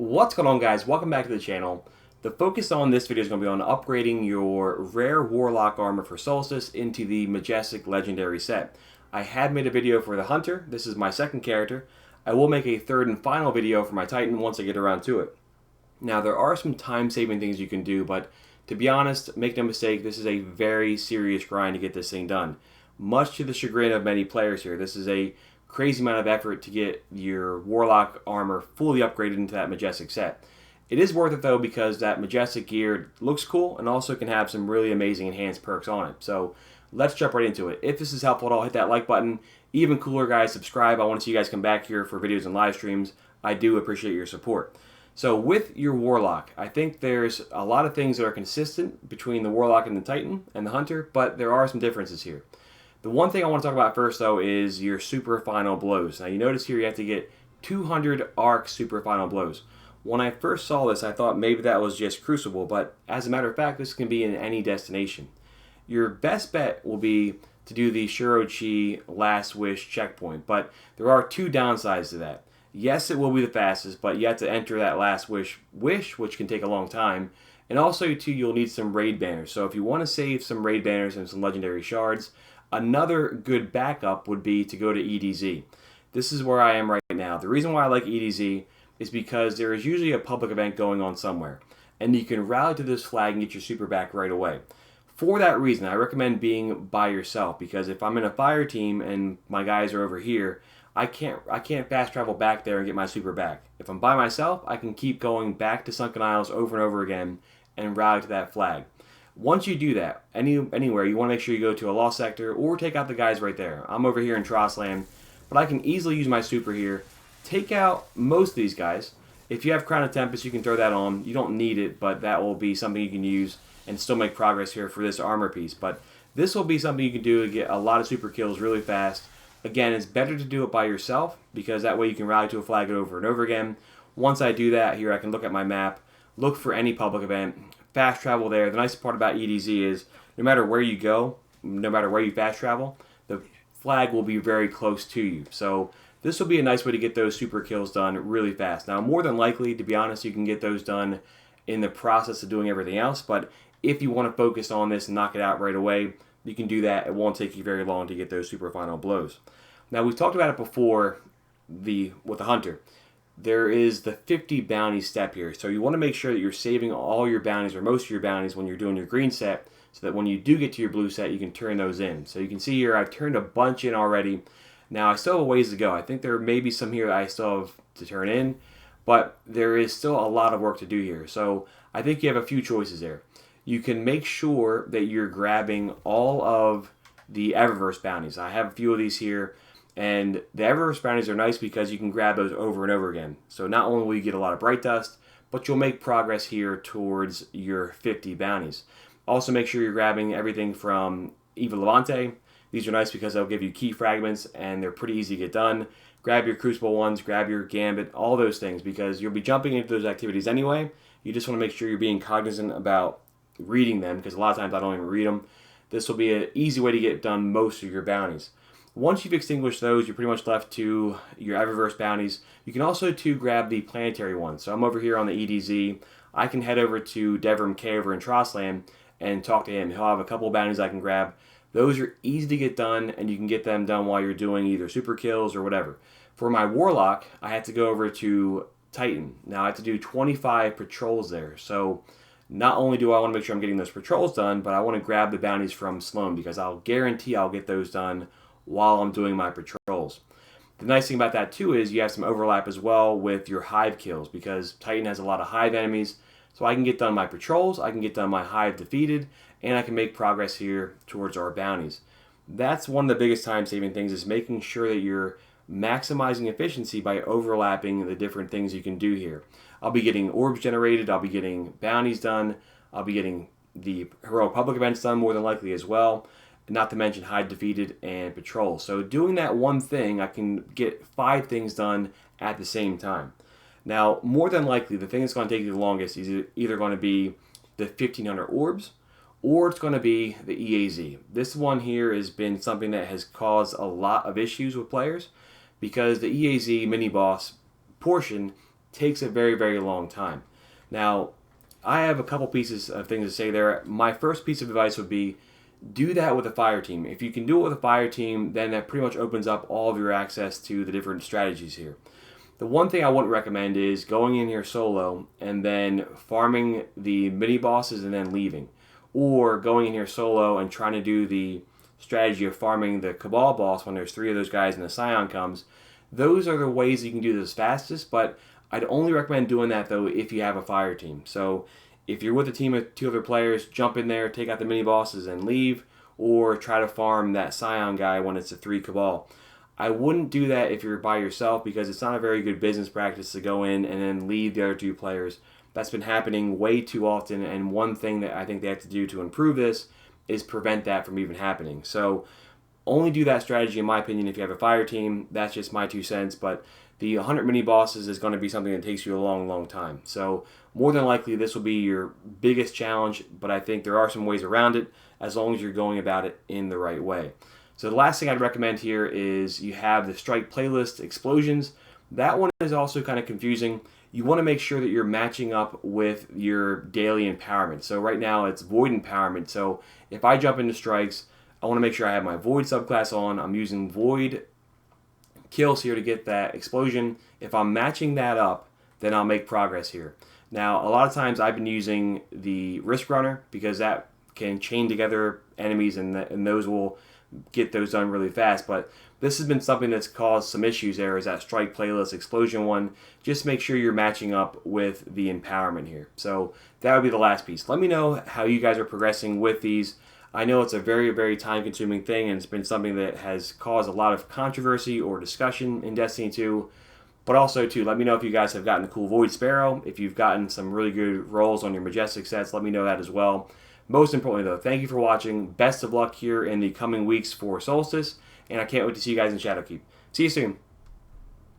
What's going on, guys? Welcome back to the channel. The focus on this video is going to be on upgrading your rare Warlock armor for Solstice into the Majestic Legendary set. I had made a video for the Hunter. This is my second character. I will make a third and final video for my Titan once I get around to it. Now, there are some time-saving things you can do, but to be honest, make no mistake, this is a very serious grind to get this thing done. Much to the chagrin of many players here, this is a crazy amount of effort to get your Warlock armor fully upgraded into that Majestic set. It is worth it though, because that Majestic gear looks cool and also can have some really amazing enhanced perks on it. So let's jump right into it. If this is helpful at all, hit that like button. Even cooler, guys, subscribe. I want to see you guys come back here for videos and live streams. I do appreciate your support. So with your Warlock, I think there's a lot of things that are consistent between the Warlock and the Titan and the Hunter, but there are some differences here. The one thing I want to talk about first, though, is your super final blows. Now, you notice here you have to get 200 arc super final blows. When I first saw this, I thought maybe that was just Crucible, but as a matter of fact, this can be in any destination. Your best bet will be to do the Shirochi Last Wish checkpoint, but there are two downsides to that. Yes, it will be the fastest, but you have to enter that Last Wish, which can take a long time. And also, too, you'll need some raid banners. So if you want to save some raid banners and some legendary shards, another good backup would be to go to EDZ. This is where I am right now. The reason why I like EDZ is because there is usually a public event going on somewhere, and you can rally to this flag and get your super back right away. For that reason, I recommend being by yourself, because if I'm in a fire team and my guys are over here, I can't fast travel back there and get my super back. If I'm by myself, I can keep going back to Sunken Isles over and over again and rally to that flag. Once you do that, anywhere, you want to make sure you go to a lost sector or take out the guys right there. I'm over here in Trostland, but I can easily use my super here, take out most of these guys. If you have Crown of Tempest, you can throw that on. You don't need it, but that will be something you can use and still make progress here for this armor piece. But this will be something you can do to get a lot of super kills really fast. Again, it's better to do it by yourself, because that way you can rally to a flag over and over again. Once I do that, here I can look at my map, look for any public event, fast travel there. The nice part about EDZ is no matter where you go, no matter where you fast travel, the flag will be very close to you. So this will be a nice way to get those super kills done really fast. Now, more than likely, to be honest, you can get those done in the process of doing everything else. But if you want to focus on this and knock it out right away, you can do that. It won't take you very long to get those super final blows. Now, we've talked about it before with the Hunter. There is the 50 bounty step here. So you want to make sure that you're saving all your bounties or most of your bounties when you're doing your green set, so that when you do get to your blue set, you can turn those in. So you can see here I've turned a bunch in already. Now I still have a ways to go. I think there may be some here that I still have to turn in, but there is still a lot of work to do here. So I think you have a few choices there. You can make sure that you're grabbing all of the Eververse bounties. I have a few of these here. And the Eververse bounties are nice because you can grab those over and over again. So not only will you get a lot of Bright Dust, but you'll make progress here towards your 50 bounties. Also, make sure you're grabbing everything from Eva Levante. These are nice because they'll give you key fragments and they're pretty easy to get done. Grab your Crucible ones, grab your Gambit, all those things, because you'll be jumping into those activities anyway. You just want to make sure you're being cognizant about reading them, because a lot of times I don't even read them. This will be an easy way to get done most of your bounties. Once you've extinguished those, you're pretty much left to your Eververse bounties. You can also grab the planetary ones. So I'm over here on the EDZ. I can head over to Devrim K over in Trostland and talk to him. He'll have a couple of bounties I can grab. Those are easy to get done, and you can get them done while you're doing either super kills or whatever. For my Warlock, I had to go over to Titan. Now I have to do 25 patrols there. So not only do I want to make sure I'm getting those patrols done, but I want to grab the bounties from Sloan, because I'll guarantee I'll get those done while I'm doing my patrols. The nice thing about that too is you have some overlap as well with your hive kills, because Titan has a lot of hive enemies. So I can get done my patrols, I can get done my hive defeated, and I can make progress here towards our bounties. That's one of the biggest time-saving things, is making sure that you're maximizing efficiency by overlapping the different things you can do here. I'll be getting orbs generated, I'll be getting bounties done, I'll be getting the heroic public events done more than likely as well. Not to mention hive defeated and patrol. So doing that one thing, I can get 5 things done at the same time. Now, more than likely, the thing that's going to take you the longest is either going to be the 1500 orbs, or it's going to be the EAZ. This one here has been something that has caused a lot of issues with players, because the EAZ mini boss portion takes a very, very long time. Now, I have a couple pieces of things to say there. My first piece of advice would be do that with a fire team. If you can do it with a fire team, then that pretty much opens up all of your access to the different strategies here. The one thing I wouldn't recommend is going in here solo and then farming the mini bosses and then leaving. Or going in here solo and trying to do the strategy of farming the Cabal boss when there's 3 of those guys and the Scion comes. Those are the ways you can do this fastest, but I'd only recommend doing that though if you have a fire team. So if you're with a team of 2 other players, jump in there, take out the mini bosses and leave, or try to farm that Scion guy when it's a 3 Cabal. I wouldn't do that if you're by yourself because it's not a very good business practice to go in and then leave the other 2 players. That's been happening way too often, and one thing that I think they have to do to improve this is prevent that from even happening. So only do that strategy, in my opinion, if you have a fire team. That's just my 2 cents, but the 100 mini bosses is going to be something that takes you a long, long time. So more than likely, this will be your biggest challenge, but I think there are some ways around it as long as you're going about it in the right way. So the last thing I'd recommend here is you have the strike playlist explosions. That one is also kind of confusing. You want to make sure that you're matching up with your daily empowerment. So right now it's void empowerment. So if I jump into strikes, I want to make sure I have my void subclass on. I'm using void kills here to get that explosion. If I'm matching that up, then I'll make progress here. Now, a lot of times I've been using the risk runner because that can chain together enemies and those will get those done really fast, but this has been something that's caused some issues there is that strike playlist explosion one. Just make sure you're matching up with the empowerment here. So that would be the last piece. Let me know how you guys are progressing with these. I know it's a very, very time consuming thing and it's been something that has caused a lot of controversy or discussion in Destiny 2, but also too, let me know if you guys have gotten a cool Void Sparrow, if you've gotten some really good rolls on your Majestic sets, let me know that as well. Most importantly though, thank you for watching. Best of luck here in the coming weeks for Solstice, and I can't wait to see you guys in Shadowkeep. See you soon.